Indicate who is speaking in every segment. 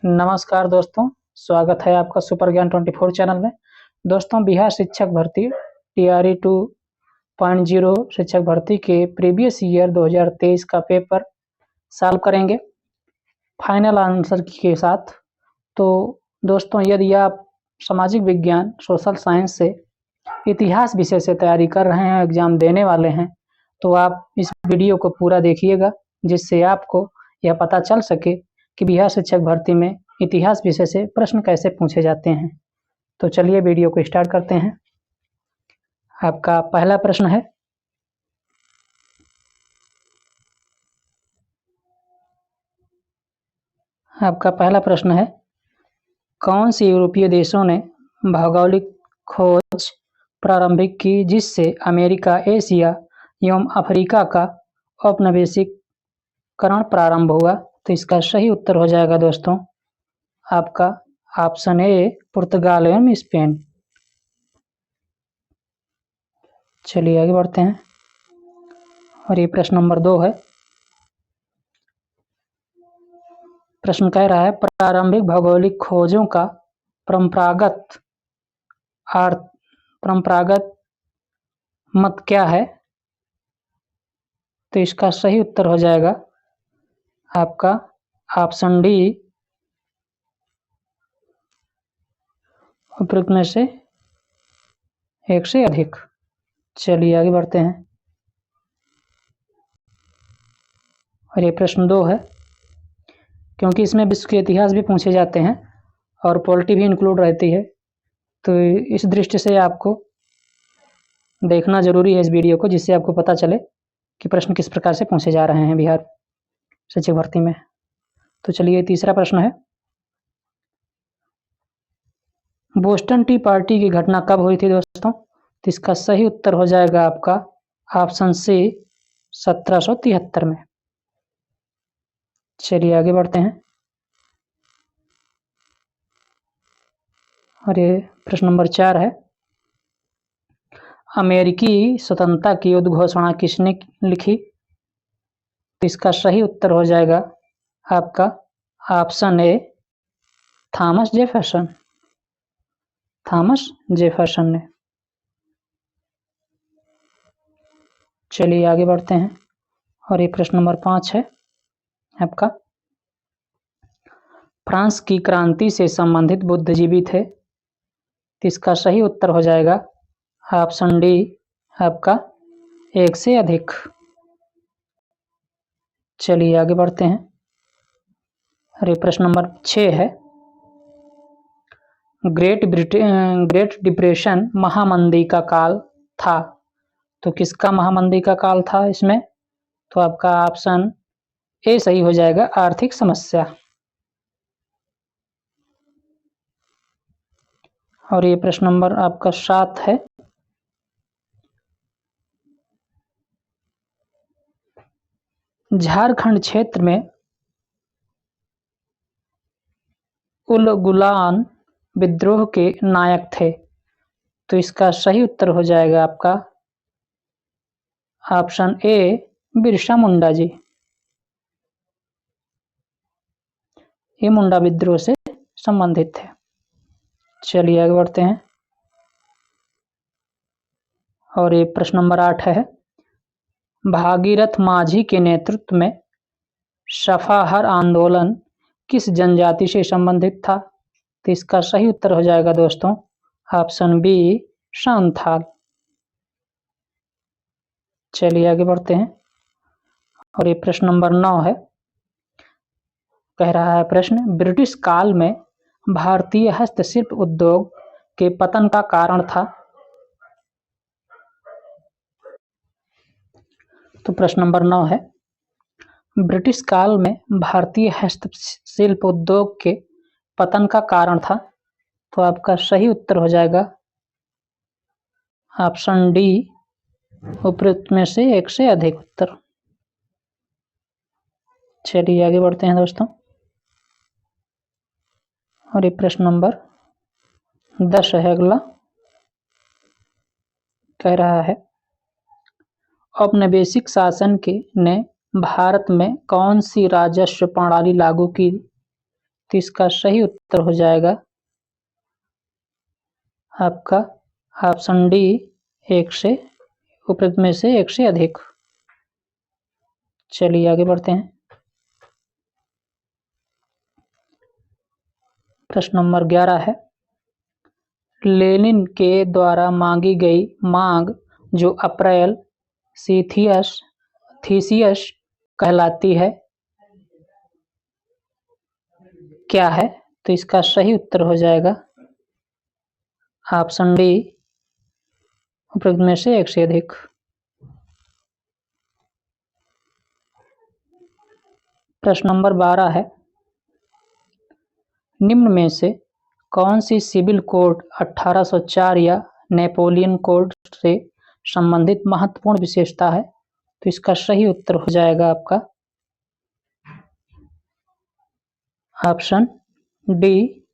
Speaker 1: नमस्कार दोस्तों, स्वागत है आपका सुपर ज्ञान 24 चैनल में। दोस्तों, बिहार शिक्षक भर्ती टीआरई 2.0 शिक्षक भर्ती के प्रीवियस ईयर 2023 का पेपर सॉल्व करेंगे फाइनल आंसर के साथ। तो दोस्तों, यदि आप सामाजिक विज्ञान, सोशल साइंस से इतिहास विषय से तैयारी कर रहे हैं, एग्जाम देने वाले हैं, तो आप इस वीडियो को पूरा देखिएगा, जिससे आपको यह पता चल सके कि बिहार शिक्षक भर्ती में इतिहास विषय से प्रश्न कैसे पूछे जाते हैं। तो चलिए वीडियो को स्टार्ट करते हैं। आपका पहला प्रश्न है, कौन से यूरोपीय देशों ने भौगोलिक खोज प्रारंभिक की जिससे अमेरिका, एशिया एवं अफ्रीका का औपनिवेशिकरण प्रारंभ हुआ? तो इसका सही उत्तर हो जाएगा दोस्तों आपका ऑप्शन ए, पुर्तगाल एवं स्पेन। चलिए आगे बढ़ते हैं और ये प्रश्न नंबर 2 है। प्रश्न कह रहा है, प्रारंभिक भौगोलिक खोजों का परंपरागत मत क्या है? तो इसका सही उत्तर हो जाएगा आपका ऑप्शन डी, उपरोक्त में से एक से अधिक। चलिए आगे बढ़ते हैं और ये प्रश्न 2 है। क्योंकि इसमें विश्व के इतिहास भी पूछे जाते हैं और पॉलिटी भी इंक्लूड रहती है, तो इस दृष्टि से आपको देखना जरूरी है इस वीडियो को, जिससे आपको पता चले कि प्रश्न किस प्रकार से पूछे जा रहे हैं बिहार शिक्षक भर्ती में। तो चलिए तीसरा प्रश्न है, बोस्टन टी पार्टी की घटना कब हुई थी दोस्तों? तो इसका सही उत्तर हो जाएगा आपका ऑप्शन सी, 1773 में। चलिए आगे बढ़ते हैं और ये प्रश्न नंबर 4 है, अमेरिकी स्वतंत्रता की उद्घोषणा किसने लिखी? तो इसका सही उत्तर हो जाएगा आपका ऑप्शन ए, थॉमस जेफरसन ने। चलिए आगे बढ़ते हैं और ये प्रश्न नंबर 5 है आपका, फ्रांस की क्रांति से संबंधित बुद्धिजीवी थे? तो इसका सही उत्तर हो जाएगा ऑप्शन डी, आपका एक से अधिक। चलिए आगे बढ़ते हैं और ये प्रश्न नंबर 6 है, ग्रेट डिप्रेशन महामंदी का काल था? तो किसका महामंदी का काल था इसमें? तो आपका ऑप्शन ए सही हो जाएगा, आर्थिक समस्या। और ये प्रश्न नंबर आपका 7 है, झारखंड क्षेत्र में उलगुलान विद्रोह के नायक थे? तो इसका सही उत्तर हो जाएगा आपका ऑप्शन ए, बिरसा मुंडा जी। ये मुंडा विद्रोह से संबंधित थे। चलिए आगे बढ़ते हैं और ये प्रश्न नंबर 8 है, भागीरथ माझी के नेतृत्व में सफाहर आंदोलन किस जनजाति से संबंधित था? तो इसका सही उत्तर हो जाएगा दोस्तों ऑप्शन बी, संथाल। चलिए आगे बढ़ते हैं और ये प्रश्न नंबर 9 है। कह रहा है प्रश्न, ब्रिटिश काल में भारतीय हस्तशिल्प उद्योग के पतन का कारण था? तो प्रश्न नंबर 9 है, ब्रिटिश काल में भारतीय हस्तशिल्प उद्योग के पतन का कारण था? तो आपका सही उत्तर हो जाएगा ऑप्शन डी, उपरोक्त में से एक से अधिक उत्तर। चलिए आगे बढ़ते हैं दोस्तों और ये प्रश्न नंबर 10 है अगला। कह रहा है, औपनिवेशिक शासन ने भारत में कौन सी राजस्व प्रणाली लागू की तो इसका सही उत्तर हो जाएगा आपका ऑप्शन डी, एक से उपरोक्त में से एक से अधिक। चलिए आगे बढ़ते हैं। प्रश्न नंबर 11 है, लेनिन के द्वारा मांगी गई मांग जो अप्रैल थीसियस कहलाती है, क्या है? तो इसका सही उत्तर हो जाएगा ऑप्शन डी, उपरोक्त में से एक से अधिक। प्रश्न नंबर 12 है, निम्न में से कौन सी सिविल कोड 1804 या नेपोलियन कोड से संबंधित महत्वपूर्ण विशेषता है? तो इसका सही उत्तर हो जाएगा आपका ऑप्शन डी,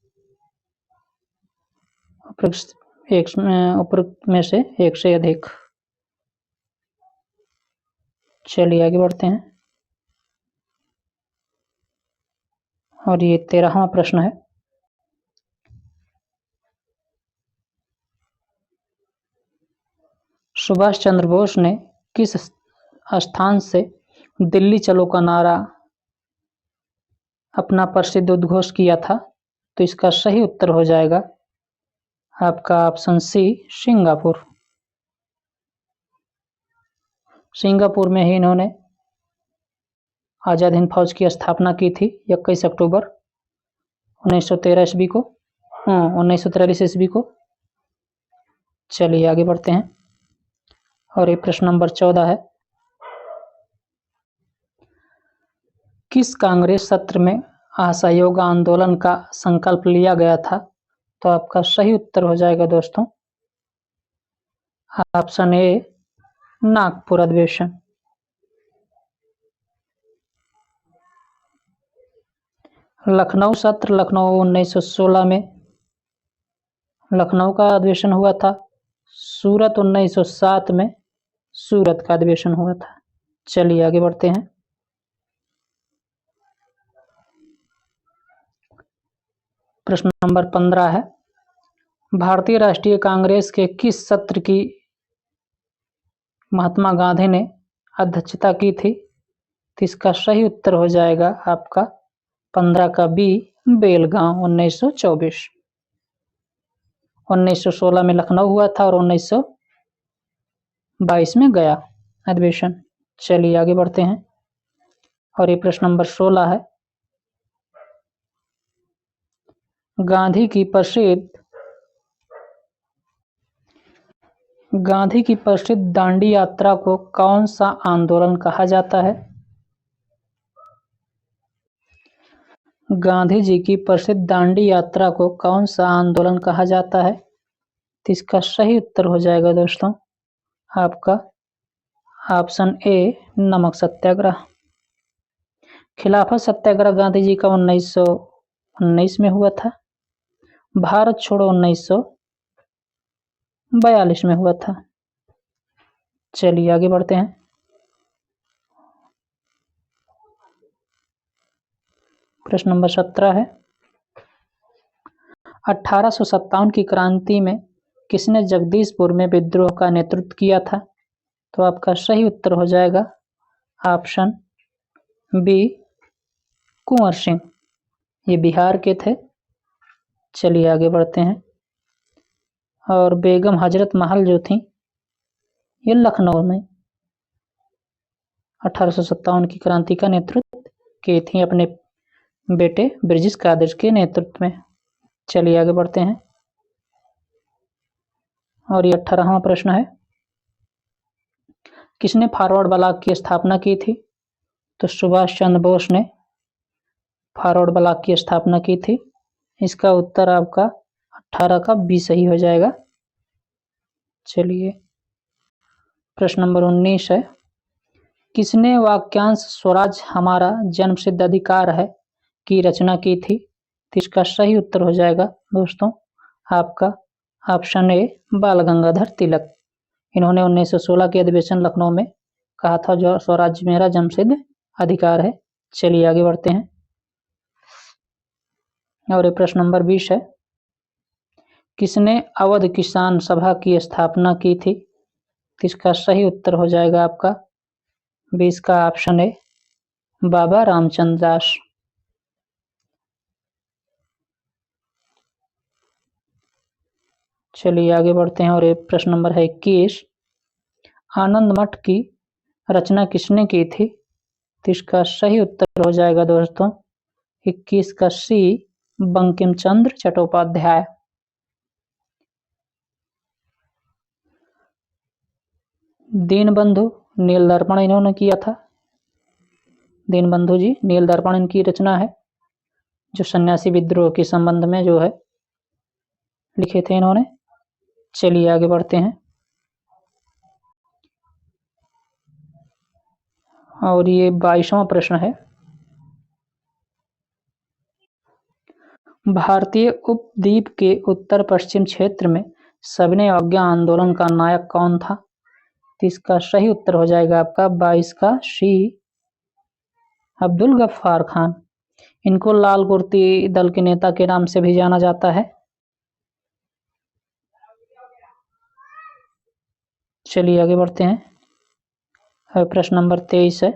Speaker 1: उपरोक्त में से एक से अधिक। चलिए आगे बढ़ते हैं। और ये 13वां प्रश्न है, सुभाष चंद्र बोस ने किस स्थान से दिल्ली चलो का नारा अपना प्रसिद्ध उद्घोष किया था? तो इसका सही उत्तर हो जाएगा आपका ऑप्शन सी, सिंगापुर। सिंगापुर में ही इन्होंने आजाद हिंद फौज की स्थापना की थी 21 अक्टूबर 1913 ईस्वी को, 1943 ईस्वी को। चलिए आगे बढ़ते हैं। और ये प्रश्न नंबर 14 है, किस कांग्रेस सत्र में असहयोग आंदोलन का संकल्प लिया गया था? तो आपका सही उत्तर हो जाएगा दोस्तों ऑप्शन ए, नागपुर अधिवेशन। लखनऊ सत्र लखनऊ 1916 में लखनऊ का अधिवेशन हुआ था। सूरत 1907 में सूरत का अधिवेशन हुआ था। चलिए आगे बढ़ते हैं। प्रश्न नंबर 15 है, भारतीय राष्ट्रीय कांग्रेस के किस सत्र की महात्मा गांधी ने अध्यक्षता की थी? तो इसका सही उत्तर हो जाएगा आपका 15 का बी, बेलगांव 1924। 1916 में लखनऊ हुआ था और 1922 में गया अधिवेशन। चलिए आगे बढ़ते हैं। और ये प्रश्न नंबर 16 है, गांधी की प्रसिद्ध दांडी यात्रा को कौन सा आंदोलन कहा जाता है? गांधी जी की प्रसिद्ध दांडी यात्रा को कौन सा आंदोलन कहा जाता है? तो इसका सही उत्तर हो जाएगा दोस्तों आपका ऑप्शन ए, नमक सत्याग्रह। खिलाफत सत्याग्रह गांधी जी का 1919 में हुआ था। भारत छोड़ो 1942 में हुआ था। चलिए आगे बढ़ते हैं। प्रश्न नंबर 17 है, 1857 की क्रांति में किसने जगदीशपुर में विद्रोह का नेतृत्व किया था? तो आपका सही उत्तर हो जाएगा ऑप्शन बी, कुंवर सिंह। ये बिहार के थे। चलिए आगे बढ़ते हैं। और बेगम हजरत महल जो थी ये लखनऊ में 1857 की क्रांति का नेतृत्व की थी अपने बेटे ब्रिजेश कादिर के नेतृत्व में। चलिए आगे बढ़ते हैं। और ये 18वां प्रश्न है, किसने फॉरवर्ड ब्लॉक की स्थापना की थी? तो सुभाष चंद्र बोस ने फॉरवर्ड ब्लॉक की स्थापना की थी। इसका उत्तर आपका 18 का बी सही हो जाएगा। चलिए प्रश्न नंबर 19 है, किसने वाक्यांश स्वराज हमारा जन्मसिद्ध अधिकार है की रचना की थी? तो इसका सही उत्तर हो जाएगा दोस्तों आपका ऑप्शन ए, बाल गंगाधर तिलक। इन्होंने 1916 के अधिवेशन लखनऊ में कहा था जो स्वराज्य मेरा जन्मसिद्ध अधिकार है। चलिए आगे बढ़ते हैं। और ये प्रश्न नंबर 20 है, किसने अवध किसान सभा की स्थापना की थी? तो इसका सही उत्तर हो जाएगा आपका 20 का ऑप्शन है बाबा रामचंद्र दास। चलिए आगे बढ़ते हैं और ये प्रश्न नंबर है 21, आनंद मठ की रचना किसने की थी? तो इसका सही उत्तर हो जाएगा दोस्तों 21 का सी, बंकिम चंद्र चट्टोपाध्याय। दीनबंधु नील दर्पण इन्होंने किया था। दीनबंधु जी नील दर्पण इनकी रचना है, जो सन्यासी विद्रोह के संबंध में जो है लिखे थे इन्होंने। चलिए आगे बढ़ते हैं और ये 22वां प्रश्न है, भारतीय उपद्वीप के उत्तर पश्चिम क्षेत्र में सविनय अवज्ञा आंदोलन का नायक कौन था? तो इसका सही उत्तर हो जाएगा आपका 22 का सी, अब्दुल गफ्फार खान। इनको लाल कुर्ती दल के नेता के नाम से भी जाना जाता है। चलिए आगे बढ़ते हैं। प्रश्न नंबर 23 है,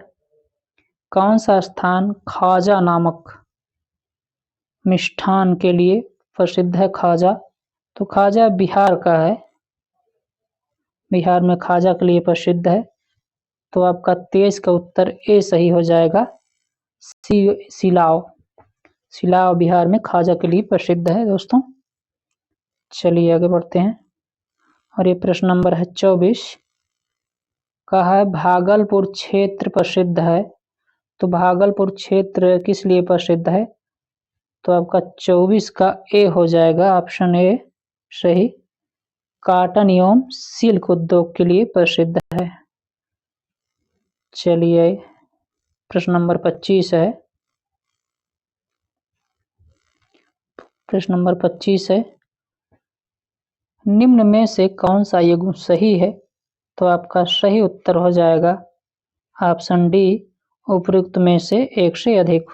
Speaker 1: कौन सा स्थान खाजा नामक मिष्ठान के लिए प्रसिद्ध है? खाजा, तो खाजा बिहार का है, बिहार में खाजा के लिए प्रसिद्ध है। तो आपका 23 का उत्तर ए सही हो जाएगा, सिलाव। सिलाव बिहार में खाजा के लिए प्रसिद्ध है दोस्तों। चलिए आगे बढ़ते हैं और ये प्रश्न नंबर है 24, कहा है भागलपुर क्षेत्र प्रसिद्ध है। तो भागलपुर क्षेत्र किस लिए प्रसिद्ध है? तो आपका 24 का ए हो जाएगा, ऑप्शन ए सही, कॉटन एवं सिल्क उद्योग के लिए प्रसिद्ध है। चलिए प्रश्न नंबर 25 है, प्रश्न नंबर 25 है, निम्न में से कौन सा युग्म सही है? तो आपका सही उत्तर हो जाएगा ऑप्शन डी, उपयुक्त में से एक से अधिक।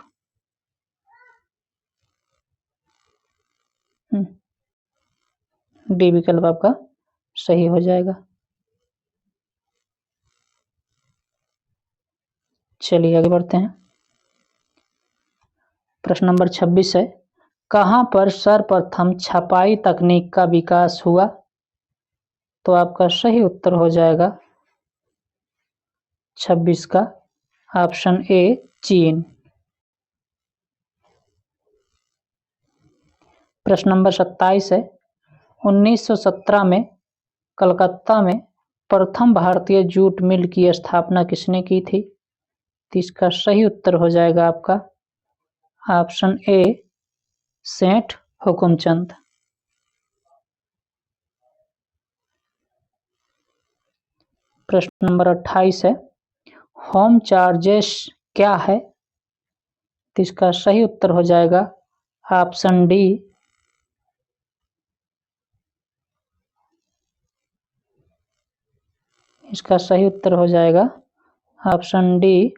Speaker 1: डी विकल्प आपका सही हो जाएगा। चलिए आगे बढ़ते हैं। प्रश्न नंबर 26 है, कहां पर सर्वप्रथम छपाई तकनीक का विकास हुआ? तो आपका सही उत्तर हो जाएगा 26 का ऑप्शन ए, चीन। प्रश्न नंबर 27 है, 1917 में कलकत्ता में प्रथम भारतीय जूट मिल की स्थापना किसने की थी? तो इसका सही उत्तर हो जाएगा आपका ऑप्शन ए, सेठ हुकुमचंद। प्रश्न नंबर 28 है, होम चार्जेस क्या है? तो इसका सही उत्तर हो जाएगा ऑप्शन डी, इसका सही उत्तर हो जाएगा ऑप्शन डी,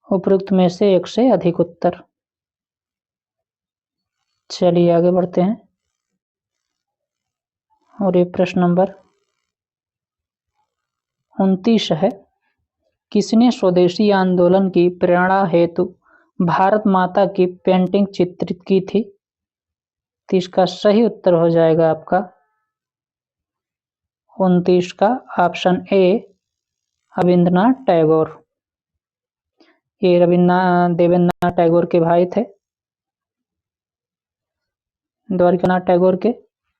Speaker 1: उपयुक्त में से एक से अधिक उत्तर। चलिए आगे बढ़ते हैं और ये प्रश्न नंबर 29 है, किसने स्वदेशी आंदोलन की प्रेरणा हेतु भारत माता की पेंटिंग चित्रित की थी? तो इसका सही उत्तर हो जाएगा आपका 29 का ऑप्शन ए, रविंद्रनाथ टैगोर। ये देवेंद्रनाथ टैगोर के भाई थे, द्वारिकानाथ टैगोर के।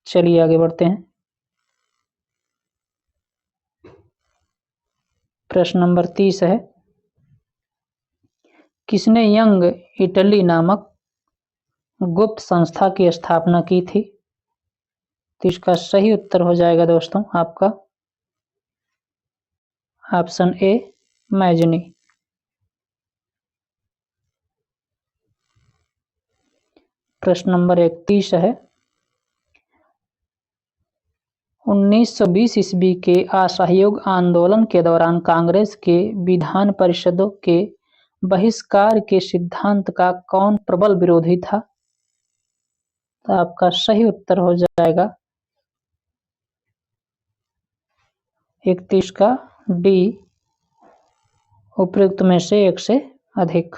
Speaker 1: चलिए आगे बढ़ते हैं। प्रश्न नंबर 30 है, किसने यंग इटली नामक गुप्त संस्था की स्थापना की थी? तो इसका सही उत्तर हो जाएगा दोस्तों आपका ऑप्शन ए, मैजनी। प्रश्न नंबर 31 है, 1920 ईस्वी के असहयोग आंदोलन के दौरान कांग्रेस के विधान परिषदों के बहिष्कार के सिद्धांत का कौन प्रबल विरोधी था? तो आपका सही उत्तर हो जाएगा 31 का डी, उपयुक्त में से एक से अधिक।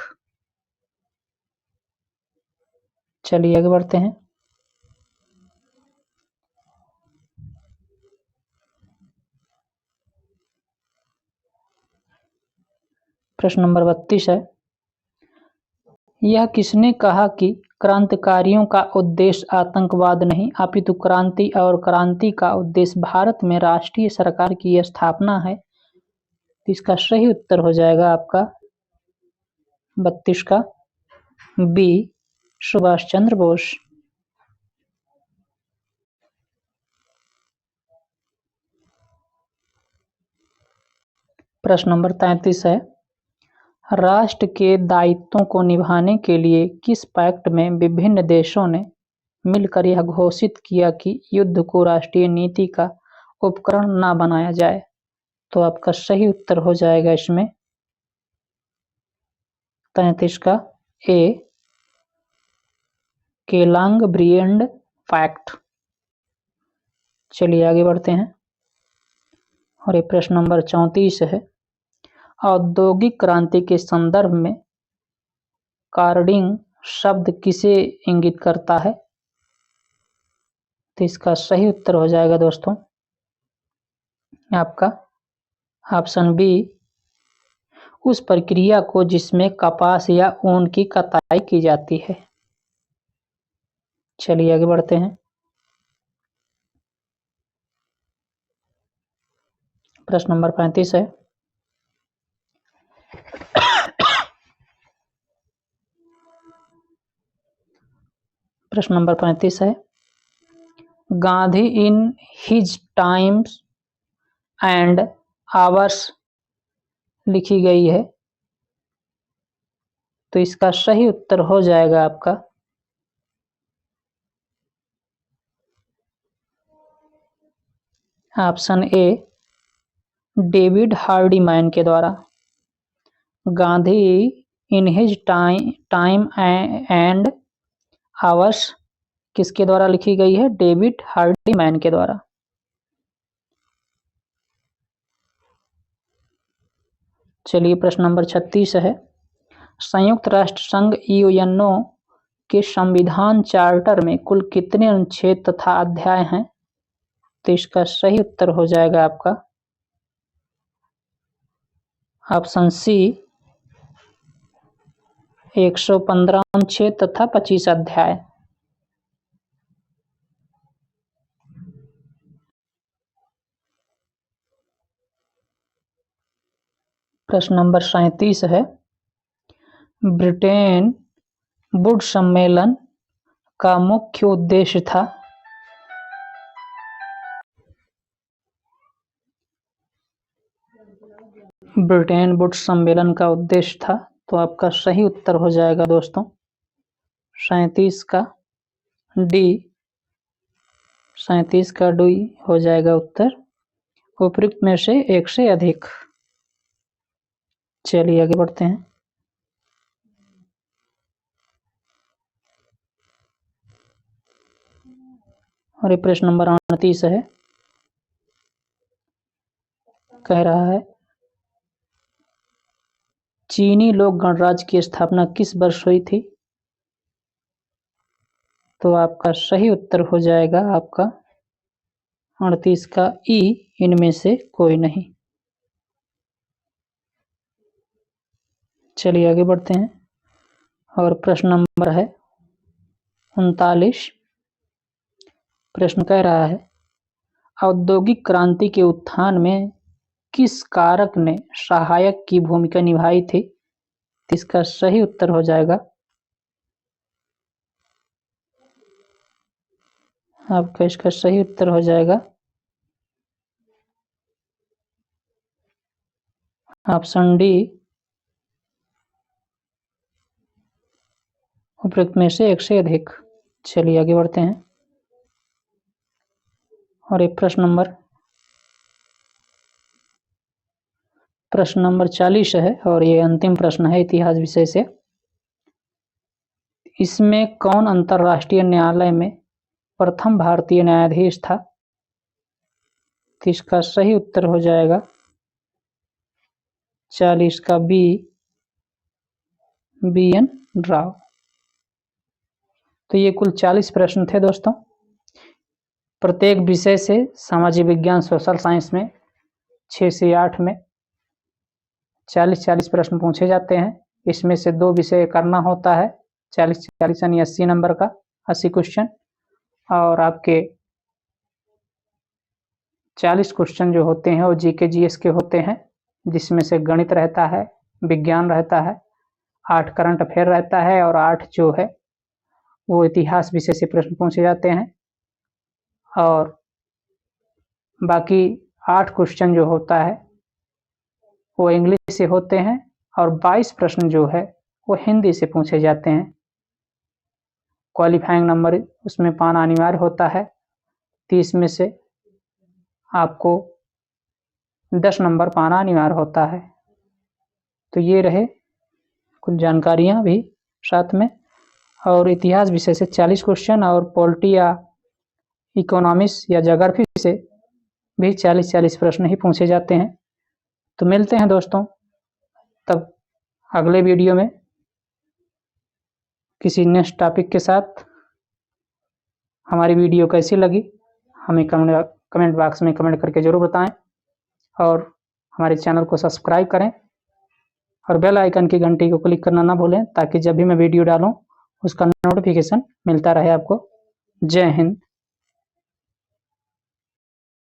Speaker 1: चलिए आगे बढ़ते हैं। प्रश्न नंबर 32 है, यह किसने कहा कि क्रांतिकारियों का उद्देश्य आतंकवाद नहीं अपितु क्रांति और क्रांति का उद्देश्य भारत में राष्ट्रीय सरकार की स्थापना है? तो इसका सही उत्तर हो जाएगा आपका 32 का बी, सुभाष चंद्र बोस। प्रश्न नंबर 33 है, राष्ट्र के दायित्वों को निभाने के लिए किस पैक्ट में विभिन्न देशों ने मिलकर यह घोषित किया कि युद्ध को राष्ट्रीय नीति का उपकरण न बनाया जाए? तो आपका सही उत्तर हो जाएगा इसमें 33 का ए, केलांग ब्रियंड पैक्ट। चलिए आगे बढ़ते हैं और ये प्रश्न नंबर 34 है, औद्योगिक क्रांति के संदर्भ में कार्डिंग शब्द किसे इंगित करता है? तो इसका सही उत्तर हो जाएगा दोस्तों आपका ऑप्शन बी, उस प्रक्रिया को जिसमें कपास या ऊन की कताई की जाती है। चलिए आगे बढ़ते हैं। प्रश्न नंबर 35 है, प्रश्न नंबर 35 है, Gandhi in his times and hours लिखी गई है, तो इसका सही उत्तर हो जाएगा आपका ऑप्शन ए, डेविड हार्डीमैन के द्वारा। Gandhi in his time and hours किसके द्वारा लिखी गई है? डेविड हार्डीमैन के द्वारा। चलिए प्रश्न नंबर 36 है, संयुक्त राष्ट्र संघ यूएनओ के संविधान चार्टर में कुल कितने अनुच्छेद तथा अध्याय हैं? तो इसका सही उत्तर हो जाएगा आपका ऑप्शन सी, 115 अनुच्छेद तथा 25 अध्याय। प्रश्न नंबर 37 है, ब्रिटेन वुड्स सम्मेलन का मुख्य उद्देश्य था? ब्रिटेन वुड्स सम्मेलन का उद्देश्य था, तो आपका सही उत्तर हो जाएगा दोस्तों 37 का डी, 37 का डी हो जाएगा उत्तर, उपयुक्त में से एक से अधिक। चलिए आगे बढ़ते हैं। और ये प्रश्न नंबर 38 है, कह रहा है चीनी लोक गणराज्य की स्थापना किस वर्ष हुई थी? तो आपका सही उत्तर हो जाएगा आपका 38 का ई, इनमें से कोई नहीं। चलिए आगे बढ़ते हैं और प्रश्न नंबर है 39। प्रश्न कह रहा है, औद्योगिक क्रांति के उत्थान में किस कारक ने सहायक की भूमिका निभाई थी? इसका सही उत्तर हो जाएगा आपका, इसका सही उत्तर हो जाएगा ऑप्शन डी, उपयुक्त में से एक से अधिक। चलिए आगे बढ़ते हैं और एक प्रश्न नंबर 40 है और ये अंतिम प्रश्न है इतिहास विषय से। इसमें कौन अंतर्राष्ट्रीय न्यायालय में प्रथम भारतीय न्यायाधीश था? तो इसका सही उत्तर हो जाएगा 40 का BN राव। तो ये कुल 40 प्रश्न थे दोस्तों। प्रत्येक विषय से सामाजिक विज्ञान सोशल साइंस में 6 से 8 में 40-40 प्रश्न पूछे जाते हैं। इसमें से 2 विषय करना होता है, 40-40 यानी 80 नंबर का 80 क्वेश्चन, और आपके 40 क्वेश्चन जो होते हैं वो GK GS के होते हैं, जिसमें से गणित रहता है, विज्ञान रहता है, 8 करंट अफेयर रहता है और 8 जो है वो इतिहास विषय से प्रश्न पूछे जाते हैं। और बाकी 8 क्वेश्चन जो होता है वो इंग्लिश से होते हैं और 22 प्रश्न जो है वो हिंदी से पूछे जाते हैं। क्वालिफाइंग नंबर उसमें पाना अनिवार्य होता है। 30 में से आपको 10 नंबर पाना अनिवार्य होता है। तो ये रहे कुछ जानकारियाँ भी साथ में। और इतिहास विषय से 40 क्वेश्चन और पॉलिटी या इकोनॉमिक्स या ज्योग्राफी से भी 40-40 प्रश्न ही पूछे जाते हैं। तो मिलते हैं दोस्तों तब अगले वीडियो में किसी नेक्स्ट टॉपिक के साथ। हमारी वीडियो कैसी लगी हमें कमेंट बॉक्स में कमेंट करके ज़रूर बताएं और हमारे चैनल को सब्सक्राइब करें और बेल आइकन की घंटी को क्लिक करना ना भूलें, ताकि जब भी मैं वीडियो डालूं उसका नोटिफिकेशन मिलता रहे आपको। जय हिंद।